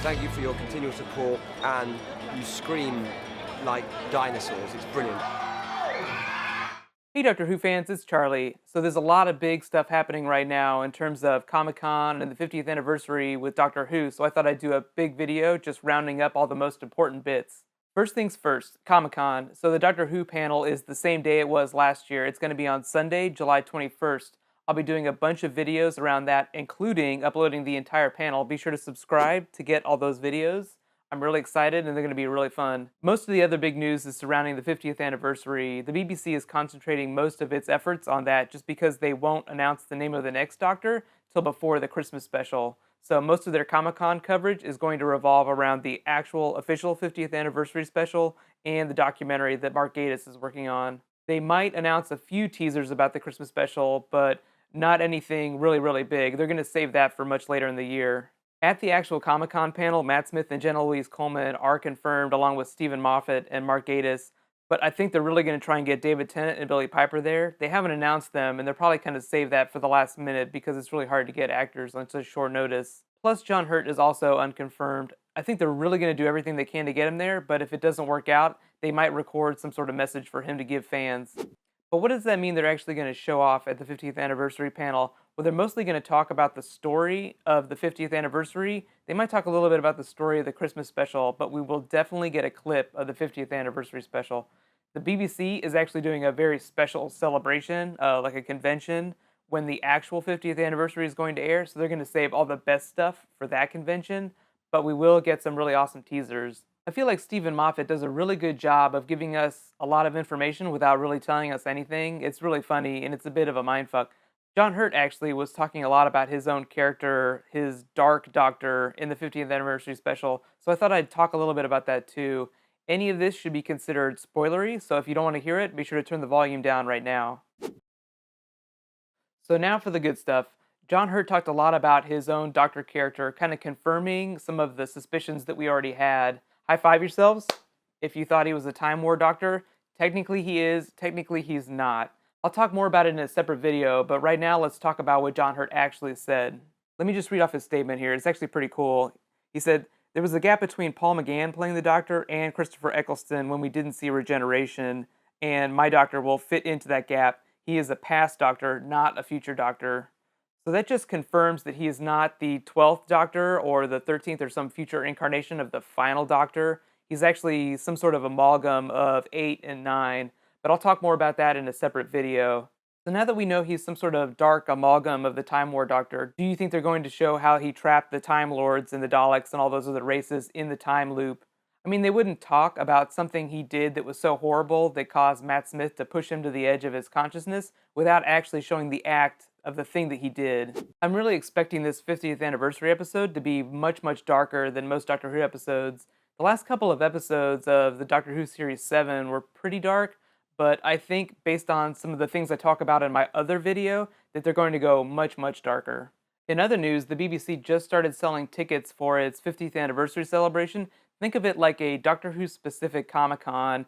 Thank you for your continual support, and you scream like dinosaurs. It's brilliant. Hey Doctor Who fans, it's Charlie. So there's a lot of big stuff happening right now in terms of Comic-Con and the 50th anniversary with Doctor Who, so I thought I'd do a big video just rounding up all the most important bits. First things first, Comic-Con. So the Doctor Who panel is the same day it was last year. It's going to be on Sunday, July 21st. I'll be doing a bunch of videos around that, including uploading the entire panel. Be sure to subscribe to get all those videos. I'm really excited and they're going to be really fun. Most of the other big news is surrounding the 50th anniversary. The BBC is concentrating most of its efforts on that just because they won't announce the name of the next Doctor till before the Christmas special. So most of their Comic-Con coverage is going to revolve around the actual official 50th anniversary special and the documentary that Mark Gatiss is working on. They might announce a few teasers about the Christmas special, but not anything really big. They're going to save that for much later in the year. At the actual Comic-Con panel, Matt Smith and Jenna Louise Coleman are confirmed along with Stephen Moffat and Mark Gatiss, but I think they're really going to try and get David Tennant and Billie Piper there. They haven't announced them, and they're probably kind of save that for the last minute because it's really hard to get actors on such short notice. Plus, John Hurt is also unconfirmed. I think they're really going to do everything they can to get him there, but if it doesn't work out, they might record some sort of message for him to give fans. But what does that mean they're actually going to show off at the 50th anniversary panel? Well, they're mostly going to talk about the story of the 50th anniversary. They might talk a little bit about the story of the Christmas special, but we will definitely get a clip of the 50th anniversary special. The BBC is actually doing a very special celebration, like a convention, when the actual 50th anniversary is going to air. So they're going to save all the best stuff for that convention, but we will get some really awesome teasers. I feel like Stephen Moffat does a really good job of giving us a lot of information without really telling us anything. It's really funny and it's a bit of a mindfuck. John Hurt actually was talking a lot about his own character, his Dark Doctor, in the 50th anniversary special, so I thought I'd talk a little bit about that too. Any of this should be considered spoilery, so if you don't want to hear it, be sure to turn the volume down right now. So now for the good stuff. John Hurt talked a lot about his own Doctor character, kind of confirming some of the suspicions that we already had. High five yourselves if you thought he was a Time War Doctor. Technically he is, technically he's not. I'll talk more about it in a separate video, but right now let's talk about what John Hurt actually said. Let me just read off his statement here. It's actually pretty cool. He said, "There was a gap between Paul McGann playing the Doctor and Christopher Eccleston when we didn't see regeneration, and my Doctor will fit into that gap. He is a past Doctor, not a future Doctor." So that just confirms that he is not the 12th Doctor or the 13th or some future incarnation of the final Doctor. He's actually some sort of amalgam of 8 and 9, but I'll talk more about that in a separate video. So now that we know he's some sort of dark amalgam of the Time War Doctor, do you think they're going to show how he trapped the Time Lords and the Daleks and all those other races in the time loop? I mean, they wouldn't talk about something he did that was so horrible that caused Matt Smith to push him to the edge of his consciousness without actually showing the act of the thing that he did. I'm really expecting this 50th anniversary episode to be much darker than most Doctor Who episodes. The last couple of episodes of the Doctor Who Series 7 were pretty dark, but I think based on some of the things I talk about in my other video, that they're going to go much darker. In other news, the BBC just started selling tickets for its 50th anniversary celebration. Think of it like a Doctor Who specific Comic-Con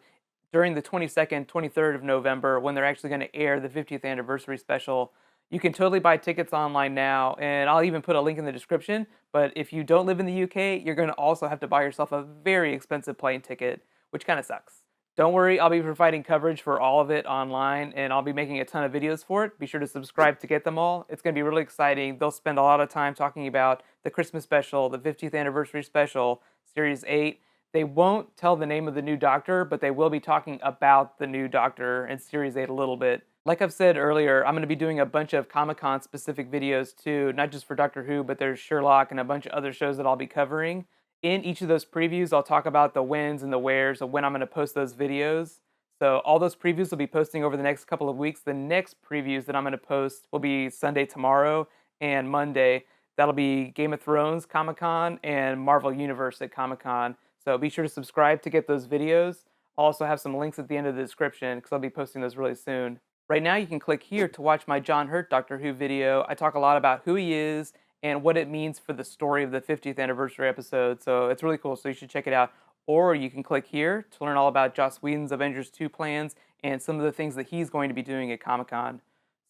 during the 22nd, 23rd of November when they're actually going to air the 50th anniversary special. You can totally buy tickets online now, and I'll even put a link in the description, but if you don't live in the UK, you're going to also have to buy yourself a very expensive plane ticket, which kind of sucks. Don't worry, I'll be providing coverage for all of it online, and I'll be making a ton of videos for it. Be sure to subscribe to get them all. It's going to be really exciting. They'll spend a lot of time talking about the Christmas special, the 50th anniversary special, Series 8. They won't tell the name of the new Doctor, but they will be talking about the new Doctor in Series 8 a little bit. Like I've said earlier, I'm going to be doing a bunch of Comic-Con specific videos too, not just for Doctor Who, but there's Sherlock and a bunch of other shows that I'll be covering. In each of those previews, I'll talk about the whens and the wheres of when I'm going to post those videos. So all those previews will be posting over the next couple of weeks. The next previews that I'm going to post will be Sunday tomorrow and Monday. That'll be Game of Thrones Comic-Con and Marvel Universe at Comic-Con. So be sure to subscribe to get those videos. I'll also have some links at the end of the description because I'll be posting those really soon. Right now you can click here to watch my John Hurt Doctor Who video. I talk a lot about who he is and what it means for the story of the 50th anniversary episode. So it's really cool, so you should check it out. Or you can click here to learn all about Joss Whedon's Avengers 2 plans and some of the things that he's going to be doing at Comic-Con.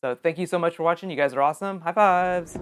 So thank you so much for watching. You guys are awesome. High fives!